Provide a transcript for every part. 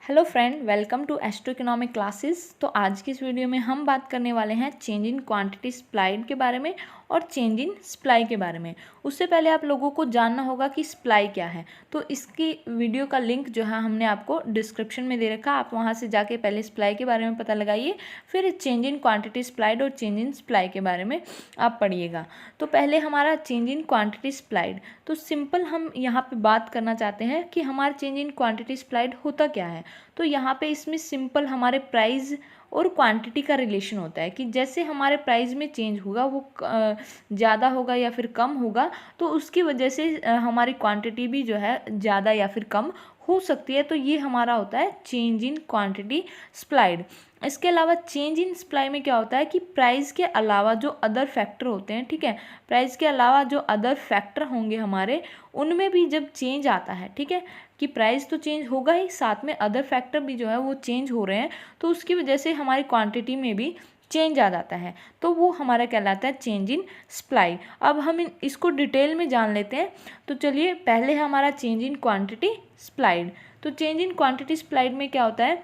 Hello friend, welcome to astro economic classes. तो आज की इस वीडियो में हम बात करने वाले हैं चेंज इन क्वांटिटी सप्लाइड के बारे में और चेंज इन सप्लाई के बारे में। उससे पहले आप लोगों को जानना होगा कि सप्लाई क्या है। तो इसकी वीडियो का लिंक जो है हमने आपको डिस्क्रिप्शन में दे रखा, आप वहां से जाके पहले सप्लाई के बारे में पता लगाइए, फिर चेंज इन क्वांटिटी सप्लाइड और चेंज इन सप्लाई के बारे में आप पढ़िएगा। तो पहले हमारा चेंज इन क्वांटिटी सप्लाइड, तो सिंपल हम यहाँ पे बात करना चाहते हैं कि हमारा चेंज इन क्वांटिटी सप्लाइड होता क्या है। तो यहाँ पे इसमें सिंपल हमारे प्राइस और क्वांटिटी का रिलेशन होता है कि जैसे हमारे प्राइस में चेंज होगा वो ज़्यादा होगा या फिर कम होगा, तो उसकी वजह से हमारी क्वांटिटी भी जो है ज़्यादा या फिर कम हो सकती है। तो ये हमारा होता है चेंज इन क्वांटिटी सप्लाइड। इसके अलावा चेंज इन सप्लाई में क्या होता है कि प्राइस के अलावा जो अदर फैक्टर होते हैं, ठीक है, प्राइस के अलावा जो अदर फैक्टर होंगे हमारे, उनमें भी जब चेंज आता है, ठीक है, कि प्राइस तो चेंज होगा ही, साथ में अदर फैक्टर भी जो है वो चेंज हो रहे हैं, तो उसकी वजह से हमारी क्वांटिटी में भी चेंज आ जाता है। तो वो हमारा कहलाता है चेंज इन सप्लाई। अब हम इसको डिटेल में जान लेते हैं। तो चलिए, पहले हमारा चेंज इन क्वांटिटी सप्लाइड। तो चेंज इन क्वांटिटी सप्लाइड में क्या होता है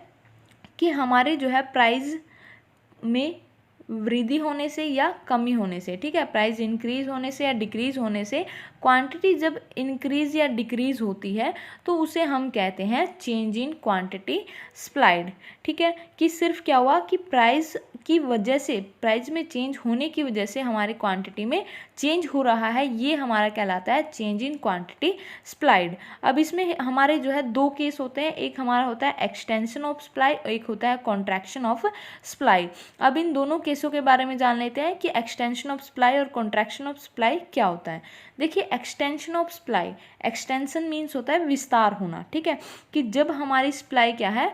कि हमारे जो है प्राइस में वृद्धि होने से या कमी होने से, ठीक है, प्राइस इंक्रीज होने से या डिक्रीज होने से क्वांटिटी जब इंक्रीज या डिक्रीज होती है तो उसे हम कहते हैं चेंज इन क्वांटिटी सप्लाइड। ठीक है, कि सिर्फ क्या हुआ कि प्राइस की वजह से, प्राइस में चेंज होने की वजह से हमारी क्वांटिटी में चेंज हो रहा है, ये हमारा कहलाता है चेंज इन क्वांटिटी सप्लाइड। अब इसमें हमारे जो है दो केस होते हैं, एक हमारा होता है एक्सटेंशन ऑफ सप्लाई और एक होता है कॉन्ट्रैक्शन ऑफ सप्लाई। अब इन दोनों केसों के बारे में जान लेते हैं कि एक्सटेंशन ऑफ सप्लाई और कॉन्ट्रैक्शन ऑफ सप्लाई क्या होता है। देखिए, extension of supply, extension means होता है विस्तार होना, ठीक है, कि जब हमारी सप्लाई क्या है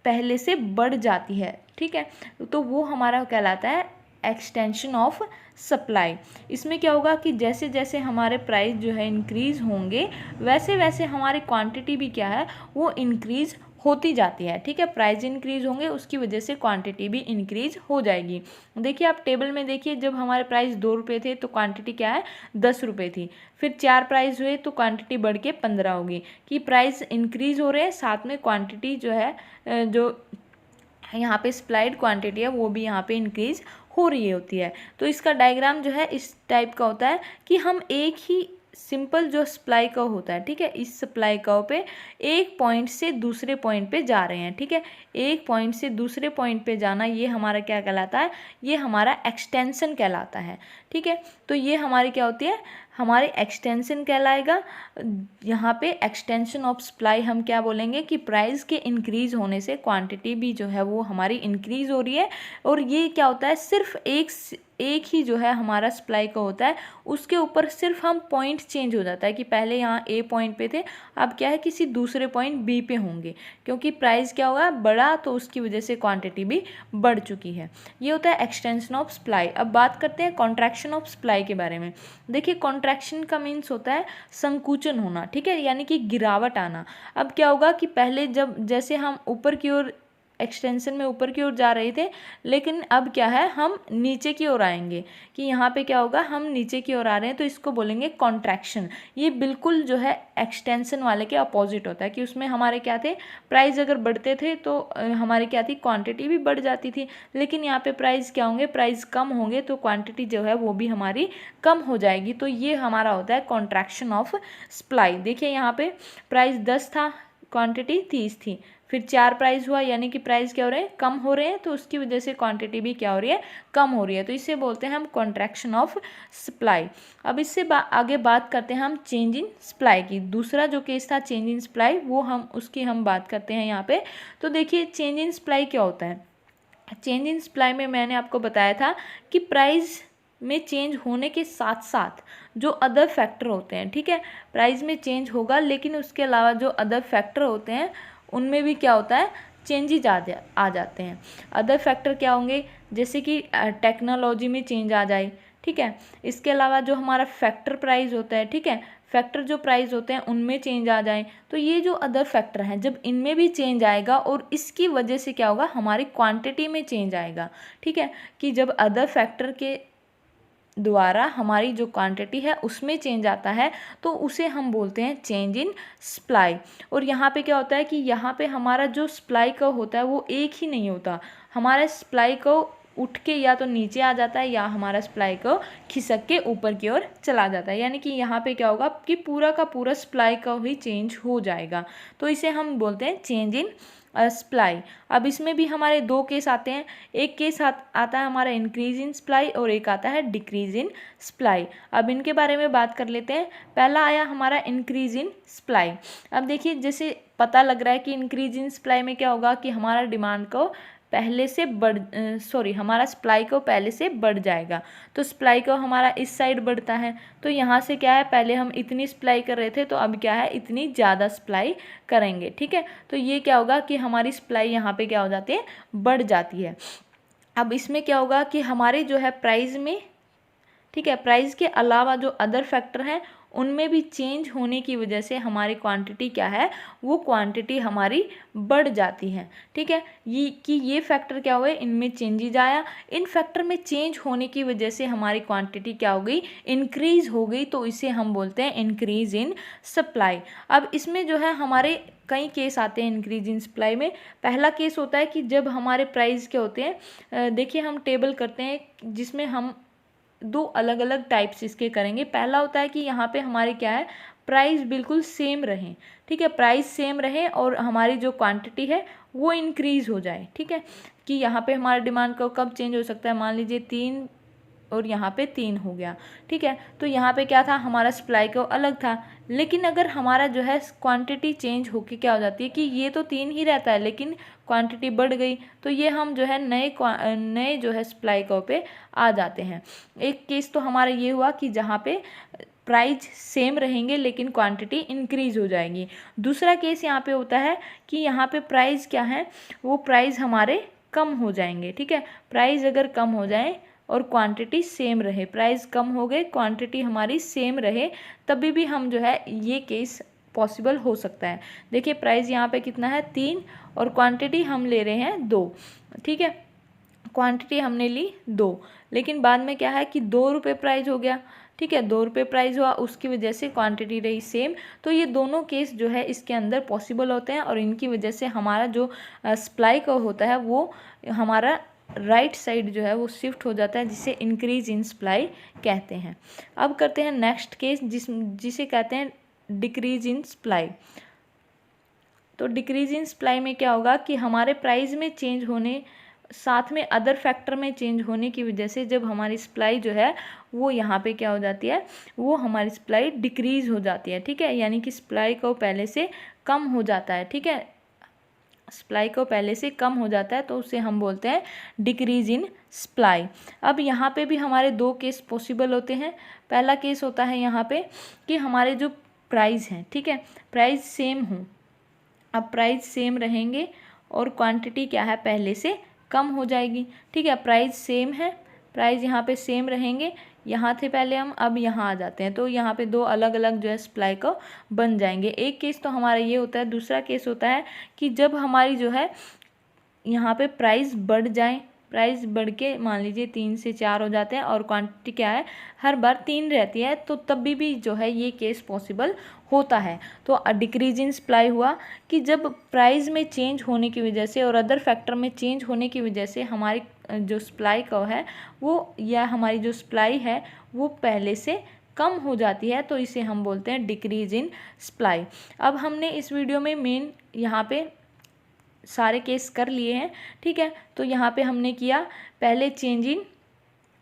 पहले से बढ़ जाती है, ठीक है, तो वो हमारा कहलाता है एक्सटेंशन ऑफ सप्लाई। इसमें क्या होगा कि जैसे जैसे हमारे प्राइस जो है इंक्रीज होंगे वैसे वैसे हमारी क्वांटिटी भी क्या है वो इंक्रीज होती जाती है, ठीक है, प्राइस इंक्रीज होंगे उसकी वजह से क्वांटिटी भी इंक्रीज हो जाएगी। देखिए, आप टेबल में देखिए, जब हमारे प्राइस 2 रुपये थे तो क्वांटिटी क्या है 10 रुपये थी, फिर 4 प्राइस हुए तो क्वांटिटी बढ़ के 15 होगी, कि प्राइस इंक्रीज हो रहे हैं, साथ में क्वांटिटी जो है जो यहाँ पे सप्लाइड क्वांटिटी है वो भी यहाँ पे इंक्रीज हो रही होती है। तो इसका डायग्राम जो है इस टाइप का होता है कि हम एक ही सिंपल जो सप्लाई कर्व होता है, ठीक है, इस सप्लाई कर्व पे एक पॉइंट से दूसरे पॉइंट पे जा रहे हैं, ठीक है, एक पॉइंट से दूसरे पॉइंट पे जाना, ये हमारा क्या कहलाता है, ये हमारा एक्सटेंशन कहलाता है। ठीक है, तो ये हमारी क्या होती है, हमारी एक्सटेंशन कहलाएगा। यहाँ पे एक्सटेंशन ऑफ सप्लाई हम क्या बोलेंगे कि प्राइस के इंक्रीज होने से क्वांटिटी भी जो है वो हमारी इंक्रीज हो रही है, और ये क्या होता है सिर्फ एक ही जो है हमारा सप्लाई का होता है, उसके ऊपर सिर्फ हम पॉइंट चेंज हो जाता है कि पहले यहाँ ए पॉइंट पे थे, अब क्या है किसी दूसरे पॉइंट बी पे होंगे, क्योंकि प्राइस क्या होगा बढ़ा तो उसकी वजह से क्वांटिटी भी बढ़ चुकी है। ये होता है एक्सटेंशन ऑफ सप्लाई। अब बात करते हैं कॉन्ट्रैक्शन ऑफ सप्लाई के बारे में। देखिए, कॉन्ट्रैक्शन का मीन्स होता है संकुचन होना, ठीक है, यानी कि गिरावट आना। अब क्या होगा कि पहले जब जैसे हम ऊपर की ओर एक्सटेंशन में ऊपर की ओर जा रहे थे, लेकिन अब क्या है हम नीचे की ओर आएंगे, कि यहाँ पे क्या होगा हम नीचे की ओर आ रहे हैं, तो इसको बोलेंगे कॉन्ट्रैक्शन। ये बिल्कुल जो है एक्सटेंशन वाले के अपोजिट होता है, कि उसमें हमारे क्या थे, प्राइस अगर बढ़ते थे तो हमारी क्या थी, क्वांटिटी भी बढ़ जाती थी, लेकिन यहाँ पे प्राइस क्या होंगे, प्राइस कम होंगे तो क्वांटिटी जो है वो भी हमारी कम हो जाएगी। तो ये हमारा होता है कॉन्ट्रैक्शन ऑफ सप्लाई। देखिए, यहाँ पे प्राइस 10 था, क्वांटिटी 30 थी, फिर 4 प्राइस हुआ, यानी कि प्राइस क्या हो रहे हैं कम हो रहे हैं, तो उसकी वजह से क्वांटिटी भी क्या हो रही है कम हो रही है, तो इसे बोलते हैं हम कॉन्ट्रैक्शन ऑफ सप्लाई। अब इससे आगे बात करते हैं हम चेंज इन सप्लाई की। दूसरा जो केस था चेंज इन सप्लाई, वो उसकी हम बात करते हैं यहाँ पे। तो देखिए, चेंज इन सप्लाई क्या होता है। चेंज इन सप्लाई में मैंने आपको बताया था कि प्राइस में चेंज होने के साथ साथ जो अदर फैक्टर होते हैं, ठीक है, प्राइस में चेंज होगा लेकिन उसके अलावा जो अदर फैक्टर होते हैं उनमें भी क्या होता है चेंजेज आ जाते हैं। अदर फैक्टर क्या होंगे, जैसे कि टेक्नोलॉजी में चेंज आ जाए, ठीक है, इसके अलावा जो हमारा फैक्टर प्राइस होता है, ठीक है, फैक्टर जो प्राइस होते हैं उनमें चेंज आ जाए, तो ये जो अदर फैक्टर हैं जब इनमें भी चेंज आएगा और इसकी वजह से क्या होगा हमारी क्वांटिटी में चेंज आएगा। ठीक है, कि जब अदर फैक्टर के द्वारा हमारी जो क्वांटिटी है उसमें चेंज आता है तो उसे हम बोलते हैं चेंज इन सप्लाई। और यहाँ पे क्या होता है कि यहाँ पे हमारा जो सप्लाई कर्व होता है वो एक ही नहीं होता, हमारा सप्लाई कर्व उठ के या तो नीचे आ जाता है या हमारा सप्लाई कर्व खिसक के ऊपर की ओर चला जाता है। यानी कि यहाँ पे क्या होगा कि पूरा का पूरा सप्लाई कर्व ही चेंज हो जाएगा, तो इसे हम बोलते हैं चेंज इन सप्लाई। अब इसमें भी हमारे दो केस आते हैं, एक केस आता है हमारा इंक्रीज इन सप्लाई और एक आता है डिक्रीज इन सप्लाई। अब इनके बारे में बात कर लेते हैं। पहला आया हमारा इंक्रीज इन सप्लाई। अब देखिए जैसे पता लग रहा है कि इंक्रीज इन सप्लाई में क्या होगा कि हमारा डिमांड को पहले से हमारा सप्लाई को पहले से बढ़ जाएगा। तो सप्लाई को हमारा इस साइड बढ़ता है, तो यहाँ से क्या है पहले हम इतनी सप्लाई कर रहे थे तो अब क्या है इतनी ज़्यादा सप्लाई करेंगे। ठीक है, तो ये क्या होगा कि हमारी सप्लाई यहाँ पे क्या हो जाती है, बढ़ जाती है। अब इसमें क्या होगा कि हमारे जो है प्राइस में, ठीक है, प्राइस के अलावा जो अदर फैक्टर हैं उनमें भी चेंज होने की वजह से हमारी क्वांटिटी क्या है, वो क्वांटिटी हमारी बढ़ जाती है। ठीक है, ये फैक्टर क्या हुए, इनमें चेंजेज आया, इन फैक्टर में चेंज होने की वजह से हमारी क्वांटिटी क्या हो गई, इंक्रीज हो गई, तो इसे हम बोलते हैं इंक्रीज इन सप्लाई। अब इसमें जो है हमारे कई केस आते हैं इंक्रीज इन सप्लाई में। पहला केस होता है कि जब हमारे प्राइस क्या होते हैं, देखिए हम टेबल करते हैं जिसमें हम दो अलग अलग टाइप्स इसके करेंगे। पहला होता है कि यहाँ पे हमारे क्या है, प्राइस बिल्कुल सेम रहे। ठीक है, प्राइस सेम रहे और हमारी जो क्वांटिटी है वो इंक्रीज हो जाए। ठीक है, कि यहाँ पे हमारा डिमांड को कब चेंज हो सकता है, मान लीजिए 3 और यहाँ पे 3 हो गया। ठीक है, तो यहाँ पे क्या था, हमारा सप्लाई को अलग था, लेकिन अगर हमारा जो है क्वांटिटी चेंज होके क्या हो जाती है कि ये तो 3 ही रहता है लेकिन क्वांटिटी बढ़ गई, तो ये हम जो है नए जो है सप्लाई कर्व पे आ जाते हैं। एक केस तो हमारा ये हुआ कि जहाँ पे प्राइस सेम रहेंगे लेकिन क्वांटिटी इंक्रीज हो जाएगी। दूसरा केस यहाँ पे होता है कि यहाँ पे प्राइस क्या है, वो प्राइस हमारे कम हो जाएंगे। ठीक है, प्राइस अगर कम हो जाए और क्वांटिटी सेम रहे, प्राइस कम हो गए क्वांटिटी हमारी सेम रहे, तभी भी हम जो है ये केस पॉसिबल हो सकता है। देखिए प्राइस यहाँ पे कितना है 3 और क्वांटिटी हम ले रहे हैं 2। ठीक है, क्वांटिटी हमने ली 2, लेकिन बाद में क्या है कि 2 रुपये प्राइस हो गया। ठीक है, 2 रुपये प्राइस हुआ, उसकी वजह से क्वांटिटी रही सेम। तो ये दोनों केस जो है इसके अंदर पॉसिबल होते हैं और इनकी वजह से हमारा जो सप्लाई का होता है वो हमारा राइट साइड जो है वो शिफ्ट हो जाता है, जिसे इंक्रीज इन सप्लाई कहते हैं। अब करते हैं नेक्स्ट केस जिसे कहते हैं डिक्रीज इन सप्लाई। तो डिक्रीज इन सप्लाई में क्या होगा कि हमारे प्राइस में चेंज होने साथ में अदर फैक्टर में चेंज होने की वजह से जब हमारी सप्लाई जो है वो यहाँ पे क्या हो जाती है, वो हमारी सप्लाई डिक्रीज हो जाती है। ठीक है, यानी कि सप्लाई को पहले से कम हो जाता है। ठीक है, सप्लाई को पहले से कम हो जाता है तो उसे हम बोलते हैं डिक्रीज इन सप्लाई। अब यहाँ पे भी हमारे 2 केस पॉसिबल होते हैं। पहला केस होता है यहाँ पे कि हमारे जो प्राइस हैं, ठीक है, प्राइस सेम हो। अब प्राइस सेम रहेंगे और क्वांटिटी क्या है, पहले से कम हो जाएगी। ठीक है, प्राइस सेम है, प्राइस यहाँ पे सेम रहेंगे, यहाँ थे पहले हम, अब यहाँ आ जाते हैं, तो यहाँ पे 2 अलग अलग जो है सप्लाई को बन जाएंगे। एक केस तो हमारा ये होता है। दूसरा केस होता है कि जब हमारी जो है यहाँ पे प्राइस बढ़ जाए, प्राइस बढ़ के मान लीजिए 3 से 4 हो जाते हैं और क्वांटिटी क्या है, हर बार 3 रहती है, तो तभी भी जो है ये केस पॉसिबल होता है। तो डिक्रीज इन सप्लाई हुआ कि जब प्राइस में चेंज होने की वजह से और अदर फैक्टर में चेंज होने की वजह से हमारी जो सप्लाई का है वो, या हमारी जो सप्लाई है वो पहले से कम हो जाती है, तो इसे हम बोलते हैं डिक्रीज इन सप्लाई। अब हमने इस वीडियो में मेन यहाँ पे सारे केस कर लिए हैं। ठीक है, तो यहाँ पे हमने किया पहले चेंज इन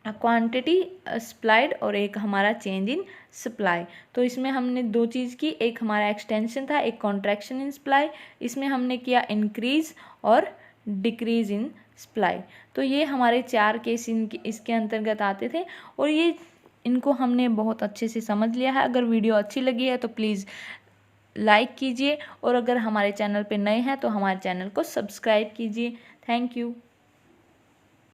क्वांटिटी सप्लाइड और एक हमारा चेंज इन सप्लाई। तो इसमें हमने 2 चीज़ की, एक हमारा एक्सटेंशन था, एक कॉन्ट्रैक्शन इन सप्लाई। इसमें हमने किया इंक्रीज और डिक्रीज इन सप्लाई। तो ये हमारे 4 केस इसके अंतर्गत आते थे और ये इनको हमने बहुत अच्छे से समझ लिया है। अगर वीडियो अच्छी लगी है तो प्लीज़ लाइक कीजिए और अगर हमारे चैनल पे नए हैं तो हमारे चैनल को सब्सक्राइब कीजिए। Thank you.